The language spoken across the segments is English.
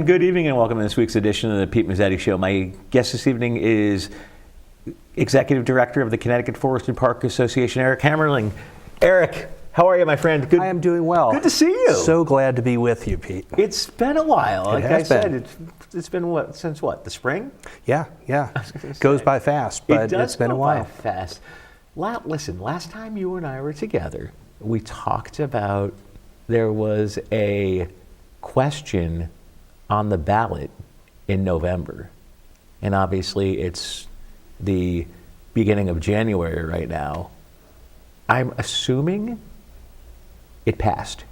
And good evening and welcome to this week's edition of the Pete Mezzetti Show. My guest this evening is Executive Director of the Connecticut Forest and Park Association, Eric Hammerling. Eric, how are you, my friend? I am doing well. Good to see you. So glad to be with you, Pete. It's been a while. Like I said, been. it's been what, since what, the spring? Yeah. Goes by fast, but it's been a while. By fast. Listen, last time you and I were together, we talked about there was a question on the ballot in November. And obviously it's the beginning of January right now. I'm assuming it passed.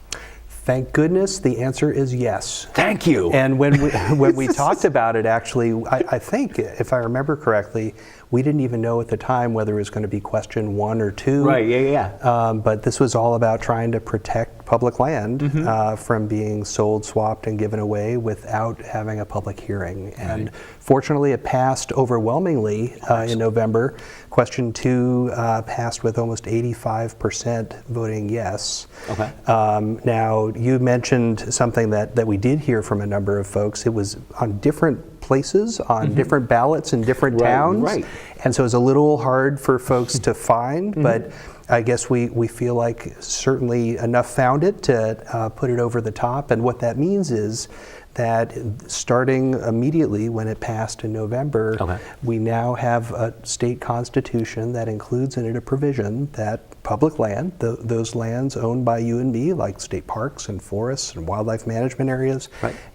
Thank goodness the answer is yes. Thank you. And when we talked about it, actually, I think, if I remember correctly, we didn't even know at the time whether it was going to be question 1 or 2. Right, yeah. But this was all about trying to protect public land from being sold, swapped, and given away without having a public hearing. And fortunately, it passed overwhelmingly in November. Question 2 passed with almost 85% voting yes. Okay. Now, you mentioned something that we did hear from a number of folks. It was on different places, on different ballots in different towns. Right. And so it's a little hard for folks to find, but I guess we feel like certainly enough found it to put it over the top. And what that means is that starting immediately when it passed in November, we now have a state constitution that includes in it a provision that public land, those lands owned by you and me, like state parks and forests and wildlife management areas,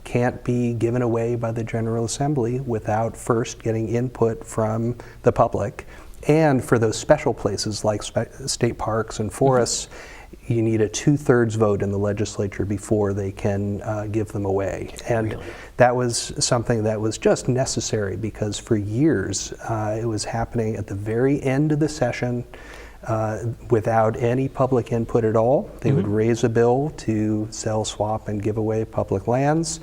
can't be given away by the General Assembly without first getting input from the public. And for those special places like state parks and forests, you need a 2/3 vote in the legislature before they can give them away. And that was something that was just necessary because for years it was happening at the very end of the session without any public input at all. They would raise a bill to sell, swap, and give away public lands.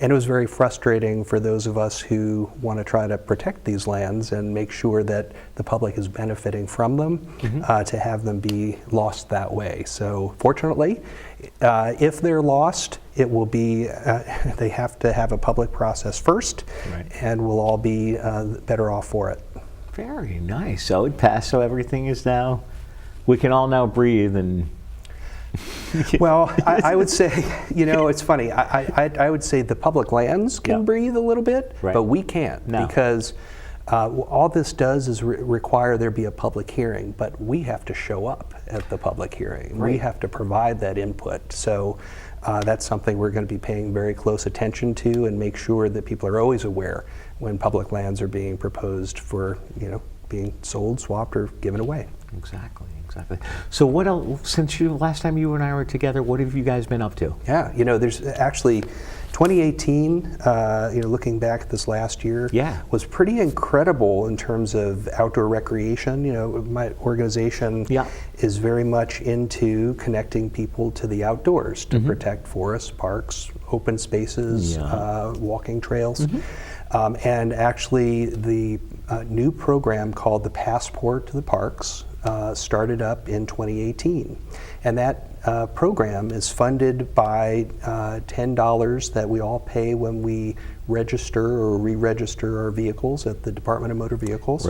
And it was very frustrating for those of us who want to try to protect these lands and make sure that the public is benefiting from them, to have them be lost that way. So fortunately, if they're lost, it will be, they have to have a public process first, and we'll all be better off for it. Very nice. So it passed, so everything is now, we can all now breathe and... Well, I would say, it's funny. I would say the public lands can breathe a little bit, but we can't because all this does is require there be a public hearing, but we have to show up at the public hearing. We have to provide that input. So that's something we're going to be paying very close attention to and make sure that people are always aware when public lands are being proposed for, being sold, swapped, or given away. Exactly. So what else, since last time you and I were together, what have you guys been up to? Yeah, there's actually 2018, looking back at this last year, was pretty incredible in terms of outdoor recreation. My organization is very much into connecting people to the outdoors to protect forests, parks, open spaces, walking trails. And actually the new program called the Passport to the Parks started up in 2018. And that program is funded by $10 that we all pay when we register or re-register our vehicles at the Department of Motor Vehicles.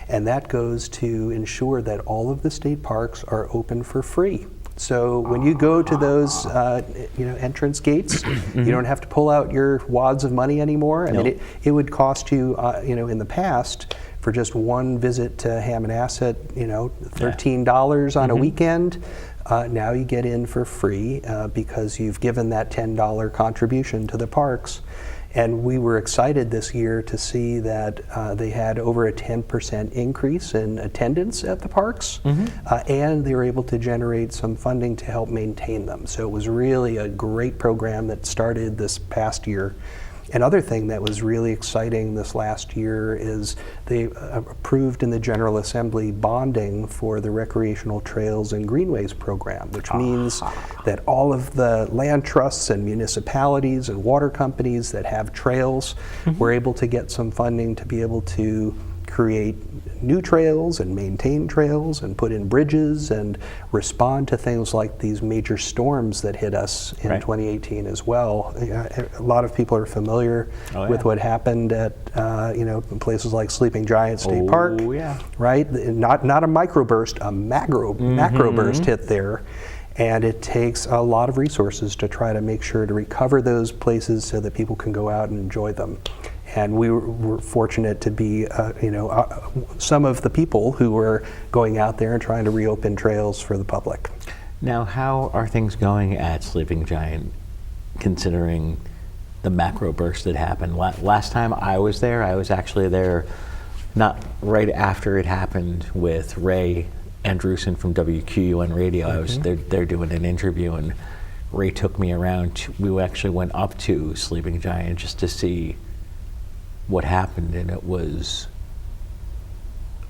And that goes to ensure that all of the state parks are open for free. So when you go to those entrance gates, you don't have to pull out your wads of money anymore. I mean, it would cost you, in the past, for just one visit to Hammonasset, $13 on a weekend. Now you get in for free because you've given that $10 contribution to the parks. And we were excited this year to see that they had over a 10% increase in attendance at the parks, and they were able to generate some funding to help maintain them. So it was really a great program that started this past year. Another thing that was really exciting this last year is they approved in the General Assembly bonding for the Recreational Trails and Greenways program, which means that all of the land trusts and municipalities and water companies that have trails were able to get some funding to be able to create new trails and maintain trails and put in bridges and respond to things like these major storms that hit us in 2018 as well. A lot of people are familiar with what happened at places like Sleeping Giant State Park, right? Not a microburst, a macroburst hit there. And it takes a lot of resources to try to make sure to recover those places so that people can go out and enjoy them. And we were fortunate to be, some of the people who were going out there and trying to reopen trails for the public. Now, how are things going at Sleeping Giant, considering the macro burst that happened? Last time I was there, I was actually there not right after it happened with Ray Andrewson from WQUN Radio. I was there doing an interview, and Ray took me around. We actually went up to Sleeping Giant just to see what happened, and it was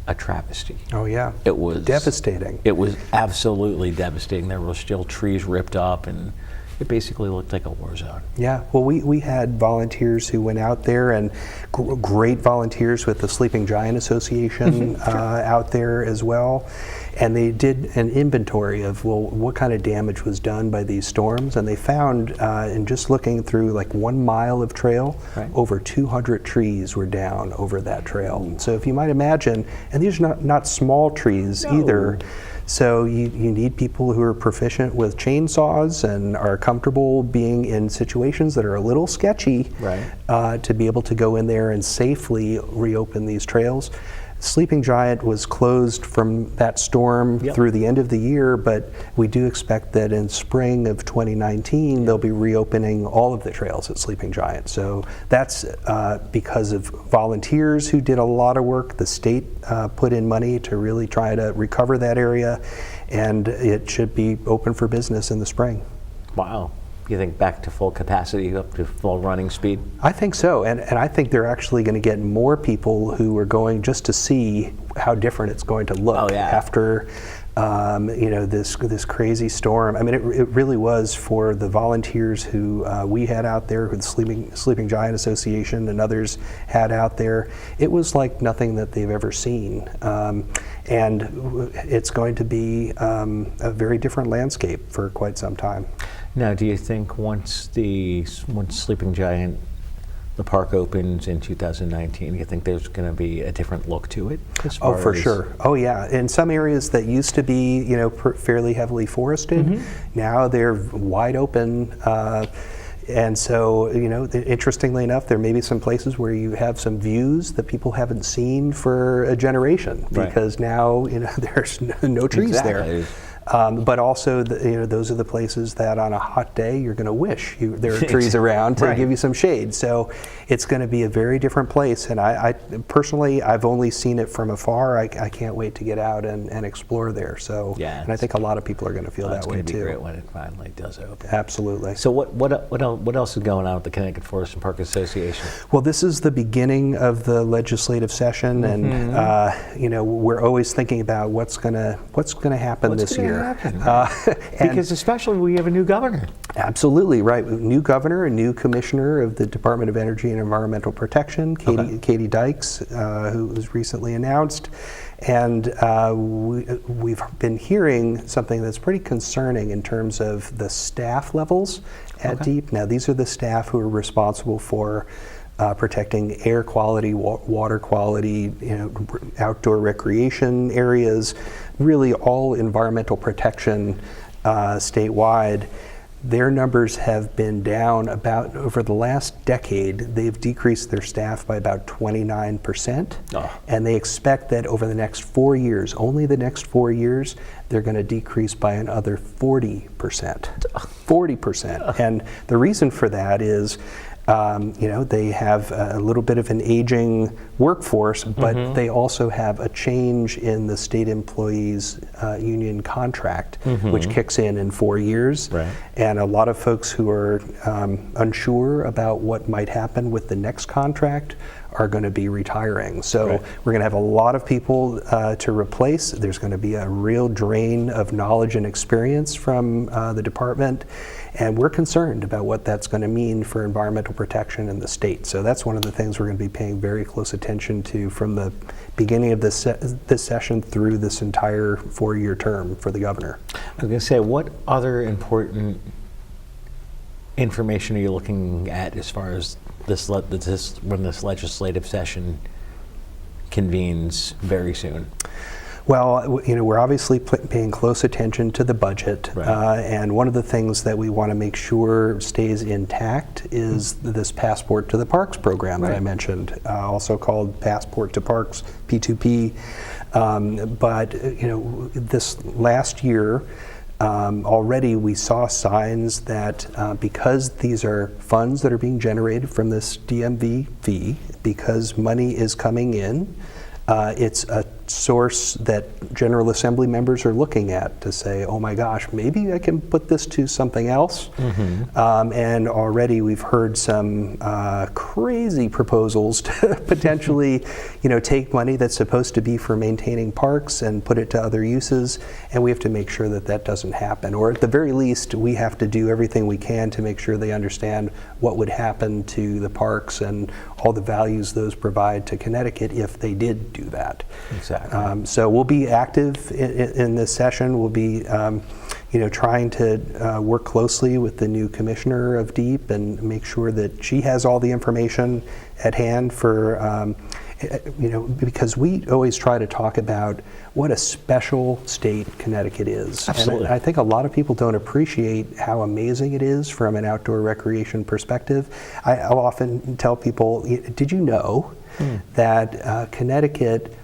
a travesty. Oh yeah. It was devastating. It was absolutely devastating. There were still trees ripped up, and it basically looked like a war zone. Yeah, well, we had volunteers who went out there, and great volunteers with the Sleeping Giant Association out there as well. And they did an inventory of, well, what kind of damage was done by these storms. And they found, in just looking through like 1 mile of trail, over 200 trees were down over that trail. So if you might imagine, and these are not small trees either. So you need people who are proficient with chainsaws and are comfortable being in situations that are a little sketchy to be able to go in there and safely reopen these trails. Sleeping Giant was closed from that storm through the end of the year, but we do expect that in spring of 2019 they'll be reopening all of the trails at Sleeping Giant. So that's because of volunteers who did a lot of work. The state put in money to really try to recover that area, and it should be open for business in the spring. Wow. You think back to full capacity, up to full running speed? I think so, and I think they're actually going to get more people who are going just to see how different it's going to look after this crazy storm. I mean, it really was for the volunteers who we had out there, who the Sleeping Giant Association and others had out there. It was like nothing that they've ever seen. And it's going to be a very different landscape for quite some time. Now, do you think once Sleeping Giant, the park opens in 2019, do you think there's going to be a different look to it? Oh, for sure. Oh, yeah. In some areas that used to be, fairly heavily forested, now they're wide open. And so, interestingly enough, there may be some places where you have some views that people haven't seen for a generation, because now, there's no trees there. But also, those are the places that on a hot day you're going to wish there are trees around to give you some shade. So it's going to be a very different place. And I personally, I've only seen it from afar. I can't wait to get out and explore there. So, and I think a lot of people are going to feel that way too. It's going to be great when it finally does open. Absolutely. So what else is going on with the Connecticut Forest and Park Association? Well, this is the beginning of the legislative session, and we're always thinking about what's going to happen this year. Because especially we have a new governor. Absolutely, right. New governor, a new commissioner of the Department of Energy and Environmental Protection, Katie Dykes, who was recently announced. And we've been hearing something that's pretty concerning in terms of the staff levels at DEEP. Now, these are the staff who are responsible for protecting air quality, water quality, outdoor recreation areas, really all environmental protection statewide. Their numbers have been down about, over the last decade, they've decreased their staff by about 29%. And they expect that over the next 4 years, only the next 4 years, they're going to decrease by another 40%. 40%. And the reason for that is, they have a little bit of an aging workforce, but they also have a change in the state employees union contract, which kicks in 4 years. And a lot of folks who are unsure about what might happen with the next contract are going to be retiring. So we're going to have a lot of people to replace. There's going to be a real drain of knowledge and experience from the department, and we're concerned about what that's going to mean for environmental protection in the state. So that's one of the things we're going to be paying very close attention to from the beginning of this session through this entire 4-year term for the governor. I was going to say, what other important information are you looking at as far as when this legislative session convenes very soon? Well, we're obviously paying close attention to the budget, and one of the things that we want to make sure stays intact is this Passport to the Parks program that I mentioned, also called Passport to Parks, P2P. But this last year, already we saw signs that because these are funds that are being generated from this DMV fee, because money is coming in, it's a source that General Assembly members are looking at to say, oh my gosh, maybe I can put this to something else. And already we've heard some crazy proposals to potentially take money that's supposed to be for maintaining parks and put it to other uses, and we have to make sure that that doesn't happen. Or at the very least, we have to do everything we can to make sure they understand what would happen to the parks and all the values those provide to Connecticut if they did do that. Exactly. So we'll be active in this session. We'll be trying to work closely with the new commissioner of DEEP and make sure that she has all the information at hand for, because we always try to talk about what a special state Connecticut is. Absolutely. And I think a lot of people don't appreciate how amazing it is from an outdoor recreation perspective. I'll often tell people, did you know that Connecticut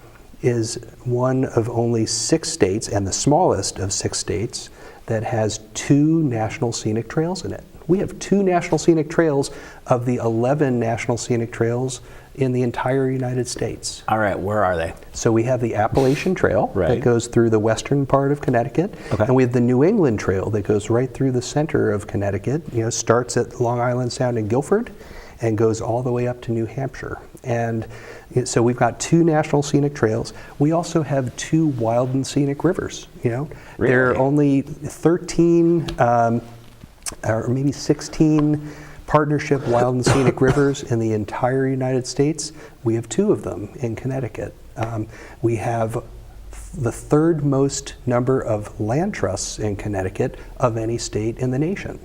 is one of only 6 states, and the smallest of 6 states, that has 2 national scenic trails in it. We have 2 national scenic trails of the 11 national scenic trails in the entire United States. All right, where are they? So we have the Appalachian Trail that goes through the western part of Connecticut, and we have the New England Trail that goes right through the center of Connecticut, starts at Long Island Sound in Guilford and goes all the way up to New Hampshire. And so we've got 2 national scenic trails. We also have 2 wild and scenic rivers. Really? There are only 13 or maybe 16 partnership wild and scenic rivers in the entire United States. We have 2 of them in Connecticut. We have the 3rd most number of land trusts in Connecticut of any state in the nation.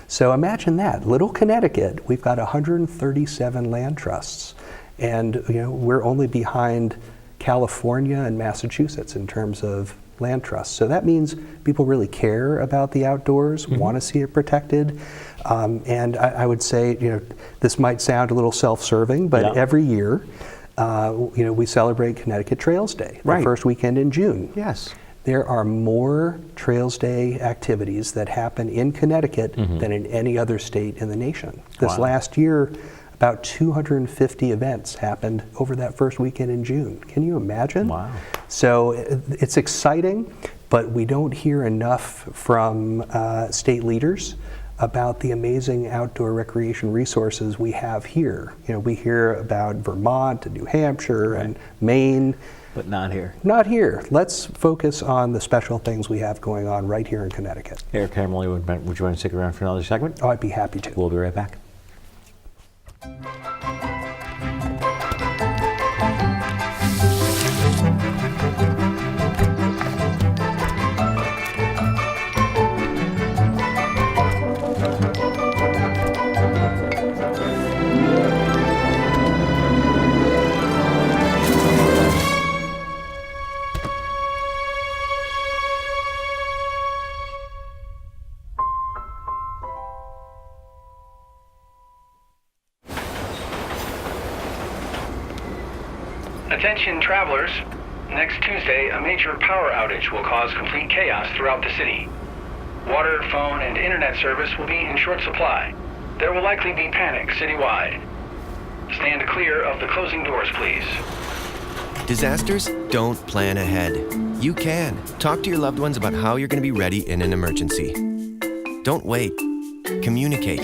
So imagine that, little Connecticut, we've got 137 land trusts, and we're only behind California and Massachusetts in terms of land trusts. So that means people really care about the outdoors, want to see it protected, and I would say, this might sound a little self-serving, but every year, we celebrate Connecticut Trails Day, the first weekend in June. Yes. There are more Trails Day activities that happen in Connecticut than in any other state in the nation. This last year, about 250 events happened over that first weekend in June. Can you imagine? Wow. So it's exciting, but we don't hear enough from state leaders about the amazing outdoor recreation resources we have here. We hear about Vermont and New Hampshire and Maine. But not here. Not here. Let's focus on the special things we have going on right here in Connecticut. Eric Emily, would you want to stick around for another segment? Oh, I'd be happy to. We'll be right back. Attention travelers, next Tuesday a major power outage will cause complete chaos throughout the city. Water, phone, and internet service will be in short supply. There will likely be panic citywide. Stand clear of the closing doors, please. Disasters don't plan ahead. You can. Talk to your loved ones about how you're going to be ready in an emergency. Don't wait. Communicate.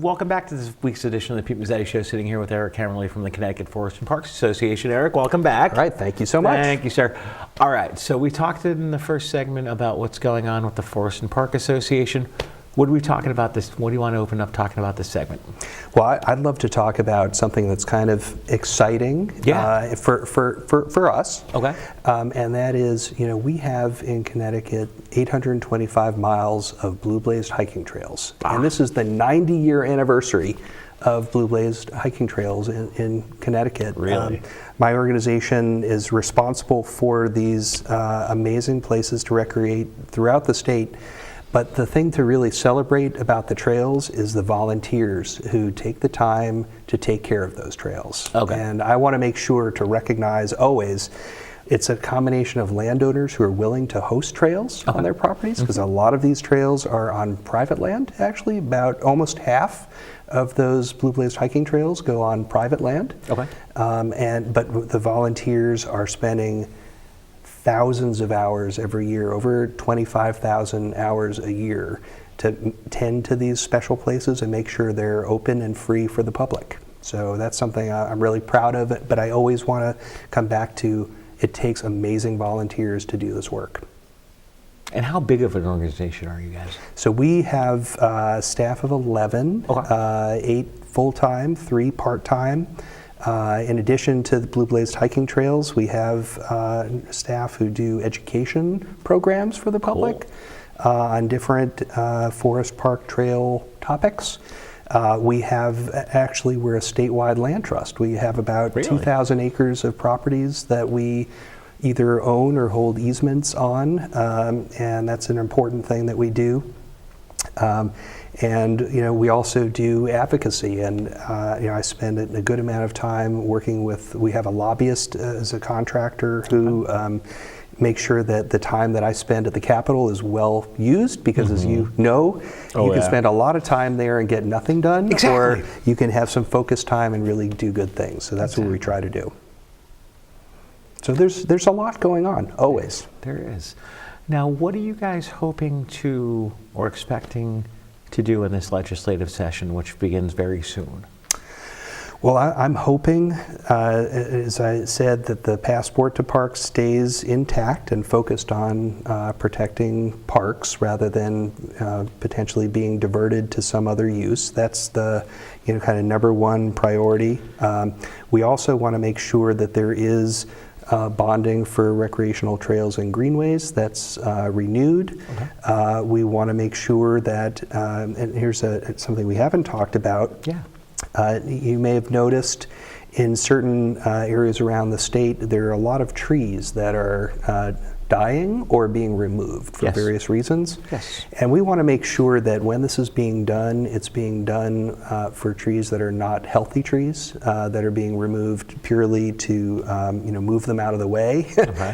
Welcome back to this week's edition of the Pete Mezzetti Show, sitting here with Eric Hammerly from the Connecticut Forest and Parks Association. Eric, welcome back. All right, thank you so much. Thank you, sir. All right, so we talked in the first segment about what's going on with the Forest and Park Association. What are we talking about this? What do you want to open up talking about this segment? Well, I'd love to talk about something that's kind of exciting for us. Okay. And that is, we have in Connecticut 825 miles of blue-blazed hiking trails. And this is the 90-year anniversary of blue-blazed hiking trails in Connecticut. Really? My organization is responsible for these amazing places to recreate throughout the state. But the thing to really celebrate about the trails is the volunteers who take the time to take care of those trails. Okay. And I want to make sure to recognize always it's a combination of landowners who are willing to host trails on their properties, because a lot of these trails are on private land, actually. About almost half of those blue-blazed hiking trails go on private land. Okay. But the volunteers are spending thousands of hours every year, over 25,000 hours a year, to tend to these special places and make sure they're open and free for the public. So that's something I'm really proud of, but I always want to come back to, it takes amazing volunteers to do this work. And how big of an organization are you guys? So we have a staff of 11, 8 full-time, 3 part-time. In addition to the blue-blazed hiking trails, we have staff who do education programs for the public on different forest park trail topics. We have, actually, we're a statewide land trust. We have about 2,000 acres of properties that we either own or hold easements on, and that's an important thing that we do. And we also do advocacy, and I spend a good amount of time working with, we have a lobbyist as a contractor who makes sure that the time that I spend at the Capitol is well used, because as you know, you can spend a lot of time there and get nothing done, or you can have some focused time and really do good things. So that's what we try to do. So there's a lot going on, always. There is. Now, what are you guys hoping to, or expecting to do in this legislative session, which begins very soon? Well, I'm hoping, as I said, that the passport to parks stays intact and focused on protecting parks rather than potentially being diverted to some other use. That's the kind of number one priority. We also want to make sure that there is bonding for recreational trails and greenways that's renewed. We want to make sure that, and here's something we haven't talked about. You may have noticed in certain areas around the state, there are a lot of trees that are dying or being removed for various reasons. And we want to make sure that when this is being done, it's being done for trees that are not healthy trees, that are being removed purely to move them out of the way,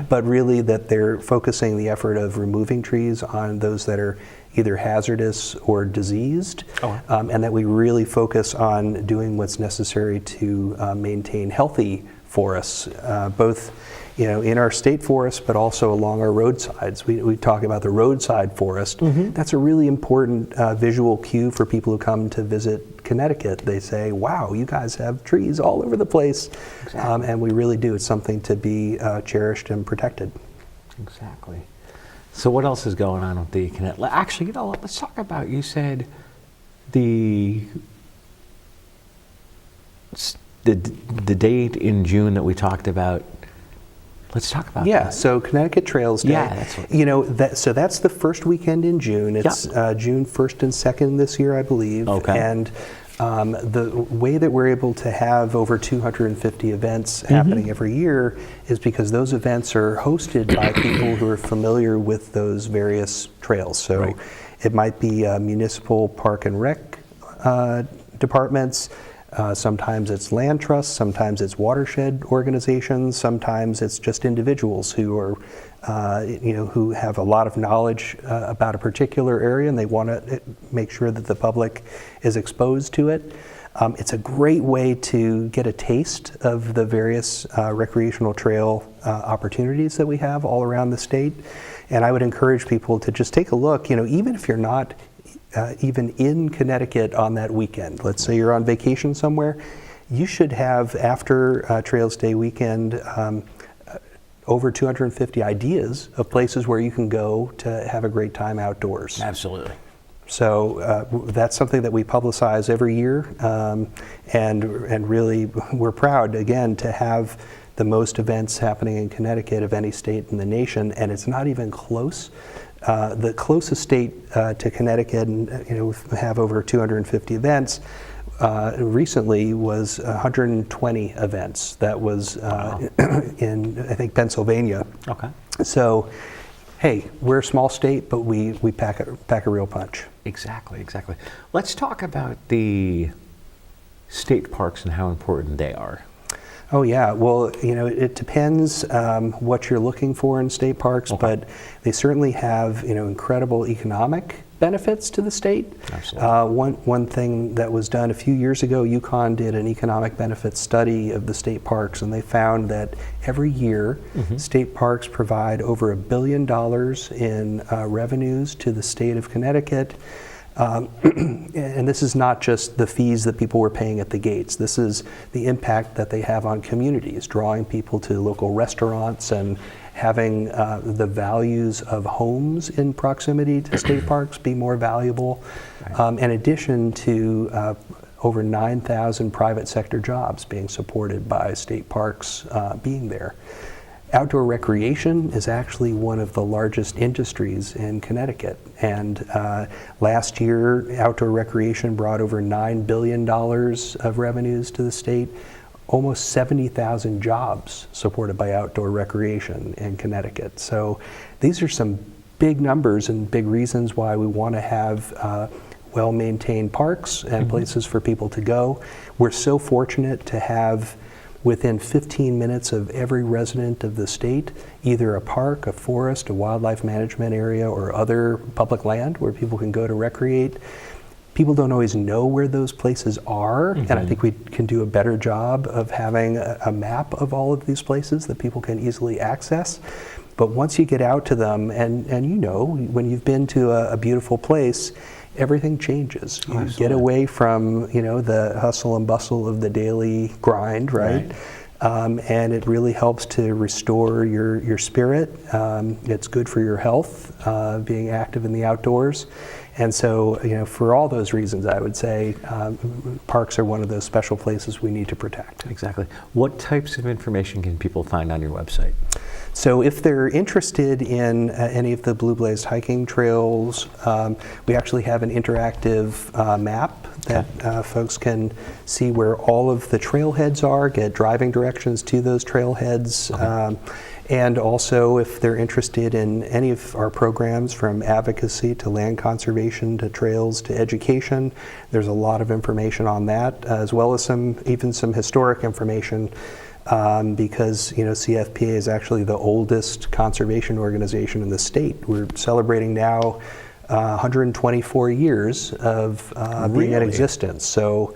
but really that they're focusing the effort of removing trees on those that are either hazardous or diseased, and that we really focus on doing what's necessary to maintain healthy forests, both in our state forests, but also along our roadsides. We talk about the roadside forest. That's a really important visual cue for people who come to visit Connecticut. They say, wow, you guys have trees all over the place. And we really do. It's something to be cherished and protected. Exactly. So what else is going on with the Connecticut? Actually, let's talk about, you said the date in June that we talked about. Let's talk about that. So Connecticut Trails Day. That's what, so that's the first weekend in June. It's June 1st and 2nd this year, I believe. And the way that we're able to have over 250 events happening every year is because those events are hosted by people who are familiar with those various trails. So it might be municipal park and rec departments. Sometimes it's land trusts, sometimes it's watershed organizations, sometimes it's just individuals who are, who have a lot of knowledge about a particular area, and they want to make sure that the public is exposed to it. It's a great way to get a taste of the various recreational trail opportunities that we have all around the state. And I would encourage people to just take a look, even if you're not even in Connecticut on that weekend. Let's say you're on vacation somewhere, you should have, after Trails Day weekend, over 250 ideas of places where you can go to have a great time outdoors. Absolutely. So that's something that we publicize every year, and really we're proud, again, to have the most events happening in Connecticut of any state in the nation, and it's not even close. The closest state to Connecticut, and we have over 250 events, recently was 120 events. That was in, I think, Pennsylvania. Okay. So, hey, we're a small state, but we pack a real punch. Exactly. Let's talk about the state parks and how important they are. Oh yeah, well, it depends what you're looking for in state parks, but they certainly have, incredible economic benefits to the state. Absolutely. One thing that was done a few years ago, UConn did an economic benefits study of the state parks, and they found that every year, state parks provide over $1 billion in revenues to the state of Connecticut. And this is not just the fees that people were paying at the gates. This is the impact that they have on communities, drawing people to local restaurants and having the values of homes in proximity to state parks be more valuable, in addition to over 9,000 private sector jobs being supported by state parks being there. Outdoor recreation is actually one of the largest industries in Connecticut, and last year outdoor recreation brought over $9 billion of revenues to the state, almost 70,000 jobs supported by outdoor recreation in Connecticut. So these are some big numbers and big reasons why we want to have well-maintained parks and places for people to go. We're so fortunate to have within 15 minutes of every resident of the state, either a park, a forest, a wildlife management area, or other public land where people can go to recreate. People don't always know where those places are, and I think we can do a better job of having a map of all of these places that people can easily access. But once you get out to them, and when you've been to a beautiful place, everything changes. You get away from the hustle and bustle of the daily grind, right? And it really helps to restore your spirit. It's good for your health, being active in the outdoors. And so, for all those reasons, I would say parks are one of those special places we need to protect. Exactly. What types of information can people find on your website? So if they're interested in any of the Blue Blazed hiking trails, we actually have an interactive map that folks can see where all of the trailheads are, get driving directions to those trailheads. And also, if they're interested in any of our programs, from advocacy to land conservation to trails to education, there's a lot of information on that, as well as some historic information. Because CFPA is actually the oldest conservation organization in the state. We're celebrating now 124 years of being in existence. So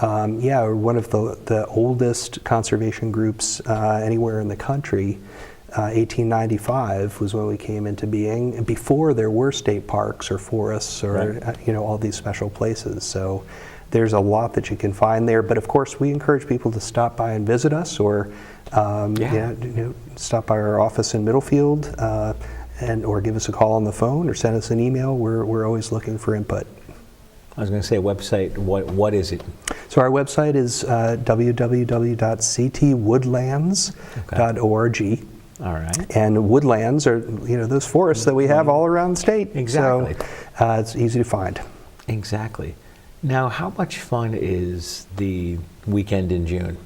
we're one of the oldest conservation groups anywhere in the country. 1895 was when we came into being, and before there were state parks or forests or all these special places. So there's a lot that you can find there, but of course we encourage people to stop by and visit us, or stop by our office in Middlefield, or give us a call on the phone, or send us an email. We're always looking for input. I was going to say, website. What is it? So our website is www.ctwoodlands.org. All right. And woodlands are those forests that we have all around the state. Exactly. So it's easy to find. Exactly. Now, how much fun is the weekend in June?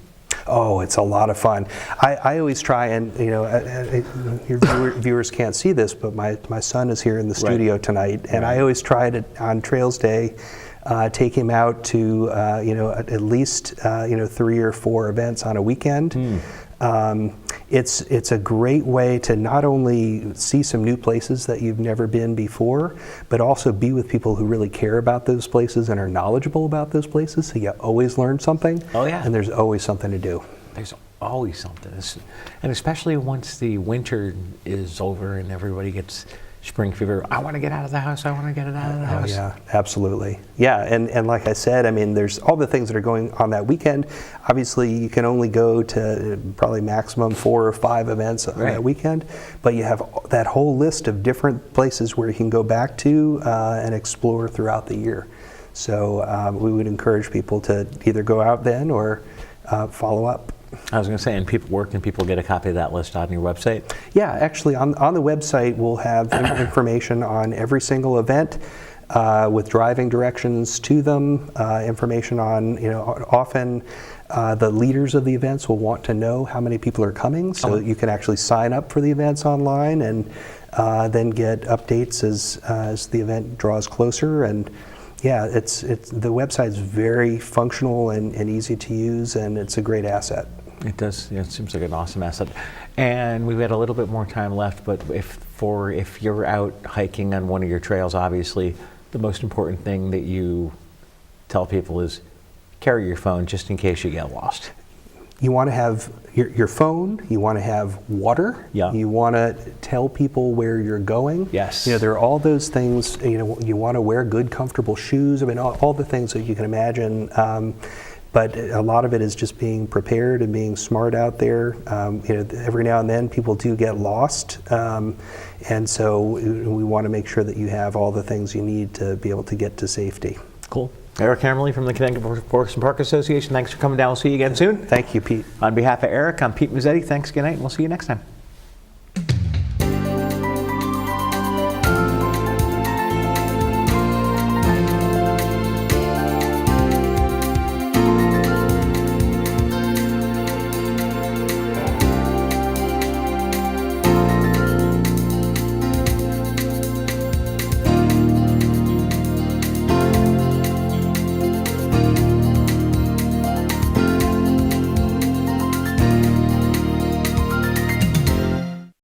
Oh, it's a lot of fun. I always try, and your viewers can't see this, but my son is here in the studio tonight, and I always try to, on Trails Day, take him out to at least 3 or 4 events on a weekend. It's a great way to not only see some new places that you've never been before, but also be with people who really care about those places and are knowledgeable about those places, so you always learn something. Oh yeah. And there's always something to do. There's always something. And especially once the winter is over and everybody gets spring fever. I want to get out of the house. I want to get it out of the house. Yeah, absolutely. Yeah, and like I said, I mean, there's all the things that are going on that weekend. Obviously, you can only go to probably maximum 4 or 5 events on that weekend, but you have that whole list of different places where you can go back to and explore throughout the year. So we would encourage people to either go out then or follow up. I was going to say, and where can people get a copy of that list on your website? Yeah, actually, on the website, we'll have information on every single event with driving directions to them, information on, often the leaders of the events will want to know how many people are coming, so you can actually sign up for the events online and then get updates as the event draws closer. And yeah, the website's very functional and easy to use, and it's a great asset. It does. It seems like an awesome asset. And we've got a little bit more time left, but if you're out hiking on one of your trails, obviously the most important thing that you tell people is carry your phone just in case you get lost. You want to have your phone, you want to have water, you want to tell people where you're going. Yes. There are all those things, you want to wear good, comfortable shoes. I mean, all the things that you can imagine. But a lot of it is just being prepared and being smart out there. Every now and then people do get lost. And so we want to make sure that you have all the things you need to be able to get to safety. Cool. Eric Hammerly from the Connecticut Forest and Park Association. Thanks for coming down. We'll see you again soon. Thank you, Pete. On behalf of Eric, I'm Pete Mezzetti. Thanks, good night, and we'll see you next time.